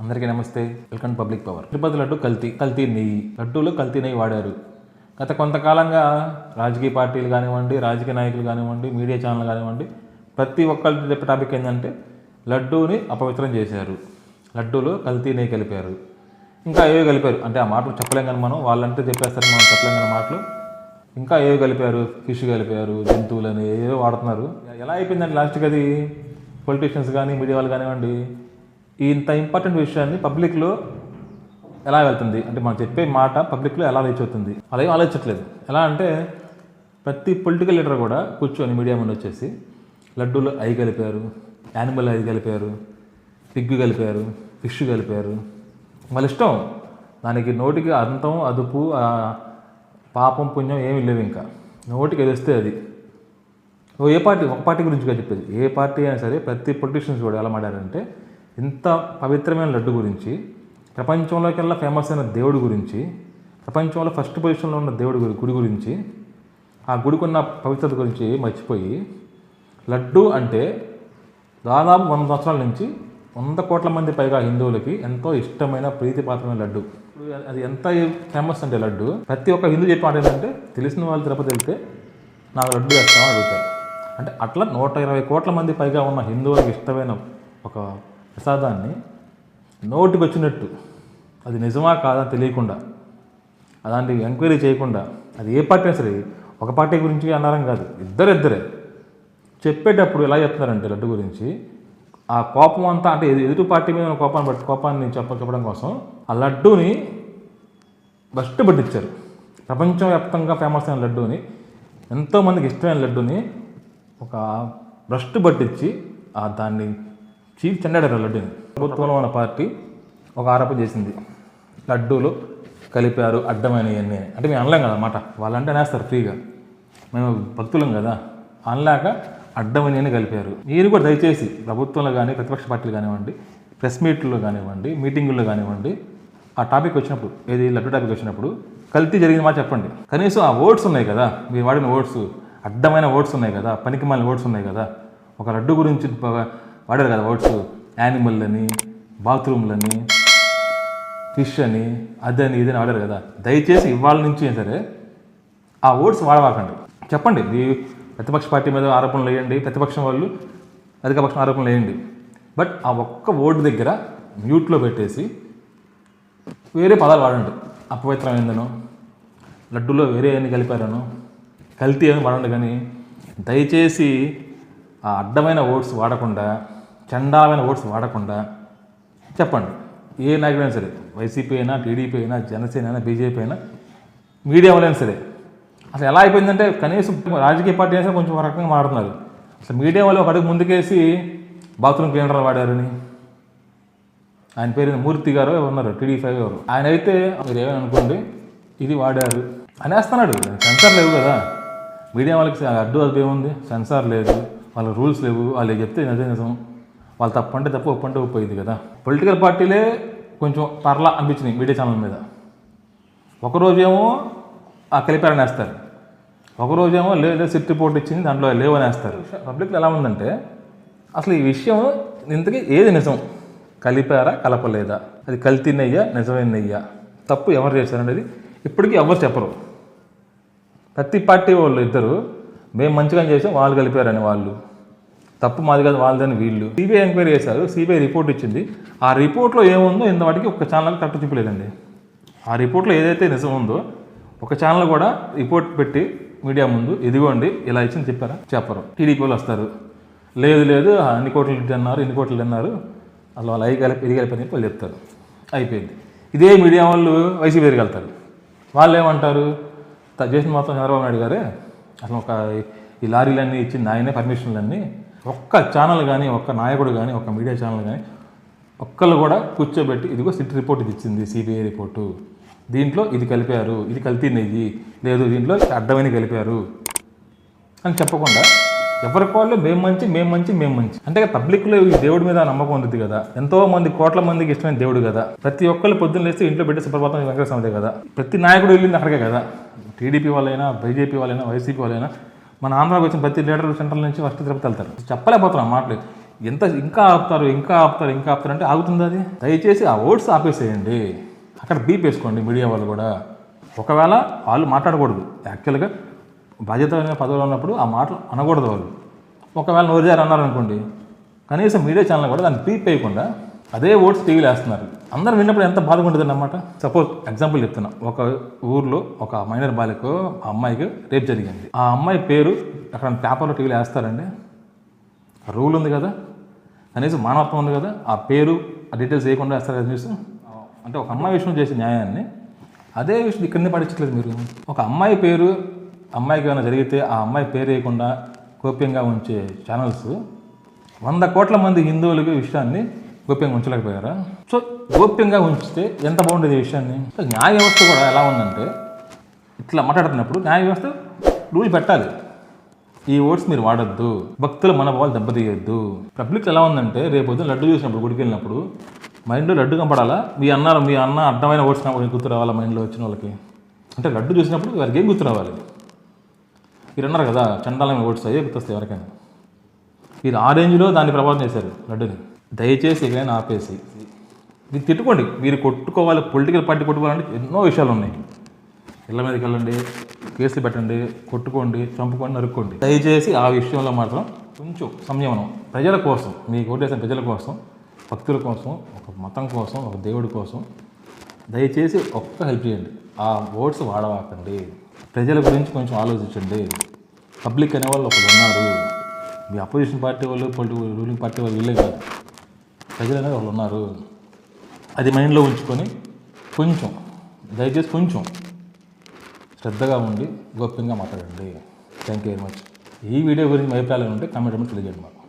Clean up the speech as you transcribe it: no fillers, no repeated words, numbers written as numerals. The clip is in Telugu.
అందరికీ నమస్తే. Welcome public power. Tirupati laddu కల్తీ నెయ్యి, లడ్డూలో కల్తీ నెయ్యి వాడారు. గత కొంతకాలంగా రాజకీయ పార్టీలు కానివ్వండి, రాజకీయ నాయకులు కానివ్వండి, మీడియా ఛానల్ కానివ్వండి, ప్రతి ఒక్కరికి చెప్పే టాపిక్ ఏంటంటే లడ్డూని అపవిత్రం చేశారు, లడ్డూలో కల్తీ నెయ్యి కలిపారు, ఇంకా ఏవో కలిపారు. అంటే ఆ మాటలు చెప్పలేం కానీ మనం, వాళ్ళంటే చెప్పేస్తారు, మనం చెప్పలేం కానీ మాటలు. ఇంకా ఏవో కలిపారు, ఫిష్ కలిపారు, జంతువులని ఏవో వాడుతున్నారు. ఎలా అయిపోయిందంటే లాస్ట్కి అది పొలిటీషియన్స్ కానీ మీడియా వాళ్ళు కానివ్వండి, ఇంత ఇంపార్టెంట్ విషయాన్ని పబ్లిక్లో ఎలా వెళ్తుంది అంటే మనం చెప్పే మాట పబ్లిక్లో ఎలా రీచ్ అవుతుంది, అలా ఆలోచించట్లేదు. ఎలా అంటే ప్రతి పొలిటికల్ లీడర్ కూడా కూర్చొని మీడియా ముందు వచ్చేసి లడ్డూలో ఐ కలిపారు, యానిమల్ ఐ కలిపారు, పిగ్గు కలిపారు, ఫిష్ కలిపారు, వాళ్ళ ఇష్టం. దానికి నోటికి అంతం అదుపు పాపం పుణ్యం ఏమీ లేవు. ఇంకా నోటికి ఎదిస్తే అది ఒక పార్టీ గురించి చెప్పేది. ఏ పార్టీ అయినా సరే ప్రతి పొలిటీషియన్స్ కూడా ఎలా మాట్లాడారంటే ఇంత పవిత్రమైన లడ్డు గురించి, ప్రపంచంలోకెల్లా ఫేమస్ అయిన దేవుడి గురించి, ప్రపంచంలో ఫస్ట్ పొజిషన్లో ఉన్న గుడి గురించి, ఆ గుడికున్న పవిత్రత గురించి మర్చిపోయి లడ్డు అంటే దాదాపు 100 సంవత్సరాల నుంచి 100 కోట్ల మంది పైగా హిందువులకి ఎంతో ఇష్టమైన ప్రీతిపాత్రమైన లడ్డు. అది ఎంత ఫేమస్ అంటే లడ్డు, ప్రతి ఒక్క హిందూ చెప్పే మాట ఏంటంటే తెలిసిన వాళ్ళు తిరుపతి వెళ్తే నాకు లడ్డు వేస్తామని అడుగుతారు. అంటే అట్లా 120 కోట్ల మంది పైగా ఉన్న హిందువులకు ఇష్టమైన ఒక ప్రసాదాన్ని నోటికి వచ్చినట్టు, అది నిజమా కాదా తెలియకుండా, అలాంటి ఎంక్వైరీ చేయకుండా, అది ఏ పార్టీ అయినా సరే, ఒక పార్టీ గురించి అన్నారం కాదు, ఇద్దరే చెప్పేటప్పుడు ఎలా చెప్తున్నారంటే లడ్డు గురించి ఆ కోపం అంతా, అంటే ఎదుటి పార్టీ మీద కోపాన్ని చెప్పడం కోసం ఆ లడ్డూని బస్ట్ పట్టించారు. ప్రపంచం వ్యాప్తంగా ఫేమస్ అయిన లడ్డూని, ఎంతోమందికి ఇష్టమైన లడ్డూని ఒక భ్రష్టు పట్టించి దాన్ని చీఫ్ చెండాడారు. లడ్డూని ప్రభుత్వంలో ఉన్న పార్టీ ఒక ఆరోపణ చేసింది, లడ్డూలు కలిపారు అడ్డమైనవన్నీ. అంటే మేము అనలేం కదా అన్నమాట, వాళ్ళంటే అనేస్తారు ఫ్రీగా, మేము భక్తులం కదా, అనలేక అడ్డమైనవన్నీ కలిపారు. మీరు కూడా దయచేసి ప్రభుత్వంలో కానీ ప్రతిపక్ష పార్టీలు కానివ్వండి, ప్రెస్ మీట్లో కానివ్వండి, మీటింగుల్లో కానివ్వండి, ఆ టాపిక్ వచ్చినప్పుడు, ఏది లడ్డు టాపిక్ వచ్చినప్పుడు కల్తీ జరిగింది మాట చెప్పండి. కనీసం ఆ ఓట్స్ ఉన్నాయి కదా, మీరు వాడిన ఓట్స్, అడ్డమైన ఓట్స్ ఉన్నాయి కదా, పనికిమాలిన ఓట్స్ ఉన్నాయి కదా, ఒక లడ్డు గురించి వాడారు కదా ఓట్స్, యానిమల్లని, బాత్రూమ్లని, ఫిష్ అని, అదని ఇదని వాడారు కదా. దయచేసి ఇవాళ నుంచి సరే ఆ ఓట్స్ వాడవాకండి. చెప్పండి, మీ ప్రతిపక్ష పార్టీ మీద ఆరోపణలు వేయండి, ప్రతిపక్షం వాళ్ళు అధికపక్షం ఆరోపణలు వేయండి, బట్ ఆ ఒక్క ఓటు దగ్గర మ్యూట్లో పెట్టేసి వేరే పదాలు వాడండి. అపవిత్రమైందనో, లడ్డూలో వేరే అని కలిపారనో, కల్తీ అని వాడండి. కానీ దయచేసి ఆ అడ్డమైన ఓట్స్ వాడకుండా, చండాలమైన ఓట్స్ వాడకుండా చెప్పండి. ఏ నాయకుడైనా సరే, వైసీపీ అయినా, టీడీపీ అయినా, జనసేన అయినా, బీజేపీ అయినా, మీడియా వాళ్ళైనా సరే, అసలు ఎలా అయిపోయిందంటే కనీసం రాజకీయ పార్టీ అయినా కొంచెం ఒక రకంగా మాడుతున్నారు. అసలు మీడియా వాళ్ళు ఒక అడుగు ముందుకేసి బాత్రూమ్ క్లీనర్లు వాడారని, ఆయన పేరు మూర్తి గారు ఉన్నారు, టీడీ5 గారు, ఆయన అయితే మీరు ఏమైనా అనుకోండి ఇది వాడారు అనేస్తున్నాడు. సెన్సార్ లేవు కదా మీడియా వాళ్ళకి, అడ్డు అది ఏముంది, సెన్సార్ లేదు, వాళ్ళ రూల్స్ లేవు, వాళ్ళు చెప్తే నిజం, వాళ్ళు తప్పంటే తప్పు, ఒప్పంటే ఒప్పయింది కదా. పొలిటికల్ పార్టీలే కొంచెం పర్లా అనిపించినాయి మీడియా ఛానల్ మీద. ఒకరోజేమో ఆ కలిపారని వేస్తారు, ఒకరోజేమో లేదా సిట్ రిపోర్ట్ ఇచ్చింది దాంట్లో లేవని వేస్తారు. పబ్లిక్లో ఎలా ఉందంటే అసలు ఈ విషయం ఇంతకీ ఏది నిజం, కలిపారా కలపలేదా, అది కల్తీ నెయ్యా నిజమైన నెయ్యా, తప్పు ఎవరు చేశారనేది ఇప్పటికీ ఎవరు చెప్పరు. ప్రతి పార్టీ వాళ్ళు ఇద్దరు మేము మంచిగా చేసాం, వాళ్ళు కలిపారని వాళ్ళు, తప్పు మాది కాదు వాళ్ళదని వీళ్ళు. సిబిఐ ఎంక్వైరీ చేశారు, సిబిఐ రిపోర్ట్ ఇచ్చింది. ఆ రిపోర్ట్లో ఏముందో ఇంతవాటికి ఒక ఛానల్ కరెక్ట్ చూపలేదండి. ఆ రిపోర్ట్లో ఏదైతే నిజం ఉందో ఒక ఛానల్ కూడా రిపోర్ట్ పెట్టి మీడియా ముందు ఇదిగోండి ఇలా ఇచ్చింది చెప్పారా, చెప్పరు. టీడీపీ వాళ్ళు వస్తారు, లేదు అన్ని కోట్లు అన్నారు, ఇన్ని కోట్లు అన్నారు, అసలు వాళ్ళు ఇది కలిపని వాళ్ళు చెప్తారు, అయిపోయింది. ఇదే మీడియా వాళ్ళు వైసీపీ దగ్గరికి వెళ్తారు, వాళ్ళు ఏమంటారు, చేసిన మొత్తం చంద్రబాబు నాయుడు గారే, అసలు ఈ లారీలన్నీ ఇచ్చింది ఆయనే, పర్మిషన్లన్నీ. ఒక్క ఛానల్ కానీ, ఒక్క నాయకుడు కానీ, ఒక్క మీడియా ఛానల్ కానీ ఒక్కళ్ళు కూడా కూర్చోబెట్టి ఇదిగో సిట్ రిపోర్ట్ ఇది ఇచ్చింది, సిబిఐ రిపోర్టు, దీంట్లో ఇది కలిపారు, ఇది కల్తీ నెయ్యి, లేదు దీంట్లో అడ్డమైన కలిపారు అని చెప్పకుండా ఎవరికి వాళ్ళు మేము మంచి అంటే పబ్లిక్లో ఈ దేవుడి మీద నమ్మకం ఉంది కదా, ఎంతోమంది కోట్ల మందికి ఇష్టమైన దేవుడు కదా, ప్రతి ఒక్కళ్ళు పొద్దున్న లేస్తే ఇంట్లో పెట్టి సుప్రభాతం వెంకటేశ్వర స్వామిదే కదా, ప్రతి నాయకుడు వెళ్ళింది అక్కడికే కదా. టీడీపీ వాళ్ళైనా, బీజేపీ వాళ్ళైనా, వైసీపీ వాళ్ళైనా, మన ఆంధ్రాకి వచ్చిన ప్రతి లీడర్ సెంట్రల్ నుంచి ఫస్ట్ తిరుపతి వెళ్తారు. చెప్పలేకపోతున్నాం మాటలు. ఇంకా ఆపుతారు అంటే ఆగుతుంది అది. దయచేసి ఆ ఓట్స్ ఆపేసేయండి. అక్కడ బీప్ వేసుకోండి మీడియా వాళ్ళు కూడా. ఒకవేళ వాళ్ళు మాట్లాడకూడదు, యాక్చువల్గా బాధ్యతమైన పదవులు ఉన్నప్పుడు ఆ మాటలు అనకూడదు వాళ్ళు. ఒకవేళ నోరుజారు అన్నారనుకోండి, కనీసం మీడియా ఛానల్ కూడా దాన్ని బీప్ వేయకుండా అదే ఓట్స్ టీవీలో వేస్తున్నారు. అందరూ విన్నప్పుడు ఎంత బాధగా ఉంటుంది అన్నమాట. సపోజ్ ఎగ్జాంపుల్ చెప్తున్నా, ఒక ఊర్లో ఒక మైనర్ బాలిక అమ్మాయికి రేప్ జరిగింది. ఆ అమ్మాయి పేరు అక్కడ పేపర్లో టీవీలో వేస్తారండి? రూల్ ఉంది కదా, కనీసం మానవత్వం ఉంది కదా, ఆ పేరు ఆ డీటెయిల్స్ వేయకుండా వేస్తారు కదా న్యూస్. అంటే ఒక అమ్మాయి విషయం చేసే న్యాయాన్ని అదే విషయం ఇక్కడనే పడించట్లేదు మీరు. ఒక అమ్మాయి పేరు, అమ్మాయికి ఏమైనా జరిగితే ఆ అమ్మాయి పేరు వేయకుండా గోప్యంగా ఉంచే ఛానల్స్ 100 కోట్ల మంది హిందువులకి విషయాన్ని గోప్యంగా ఉంచలేకపోయారా? సో గోప్యంగా ఉంచితే ఎంత బాగుండేది ఈ విషయాన్ని. సో న్యాయ వ్యవస్థ కూడా ఎలా ఉందంటే, ఇట్లా మాట్లాడుతున్నప్పుడు న్యాయ వ్యవస్థ రూల్ పెట్టాలి. ఈ ఓట్స్ మీరు వాడద్దు, భక్తుల మనోభావాలు దెబ్బతీయద్దు. పబ్లిక్ ఎలా ఉందంటే, రేపు పొద్దున లడ్డు చూసినప్పుడు గుడికి వెళ్ళినప్పుడు మైండ్లో లడ్డు కనపడాలా, మీ అన్న అడ్డమైన ఓట్స్ గుర్తు రావాలా మైండ్లో వచ్చిన వాళ్ళకి. అంటే లడ్డు చూసినప్పుడు వారికి ఏం గుర్తు రావాలి? మీరు అన్నారు కదా చండాలమైన ఓట్స్ అయ్యే గుర్తొస్తాయి ఎవరికైనా. మీరు ఆ రేంజ్లో దాన్ని ప్రభావం చేశారు లడ్డుని. దయచేసి ఎక్కడైనా ఆపేసి మీరు తిట్టుకోండి. మీరు కొట్టుకోవాలి, పొలిటికల్ పార్టీ కొట్టుకోవాలంటే ఎన్నో విషయాలు ఉన్నాయి. ఇళ్ళ మీదకి వెళ్ళండి, కేసులు పెట్టండి, కొట్టుకోండి, చంపుకోండి, నరుక్కోండి. దయచేసి ఆ విషయంలో మాత్రం కొంచెం సంయమనం. ప్రజల కోసం, మీకు ఓటేసిన ప్రజల కోసం, భక్తుల కోసం, ఒక మతం కోసం, ఒక దేవుడి కోసం దయచేసి ఒక్క హెల్ప్ చేయండి. ఆ ఓట్స్ వాడవాకండి. ప్రజల గురించి కొంచెం ఆలోచించండి. పబ్లిక్ అనేవాళ్ళు ఒకరు ఉన్నారు. మీ అపోజిషన్ పార్టీ వాళ్ళు, రూలింగ్ పార్టీ వాళ్ళు వీళ్ళే కాదు, ప్రజలు అనేది వాళ్ళు ఉన్నారు. అది మైండ్లో ఉంచుకొని కొంచెం దయచేసి కొంచెం శ్రద్ధగా ఉండి గోప్యంగా మాట్లాడండి. Thank you very much. ఈ వీడియో గురించి మీ అభిప్రాయాలు ఉంటే కామెంట్ తెలియజేయండి మాకు.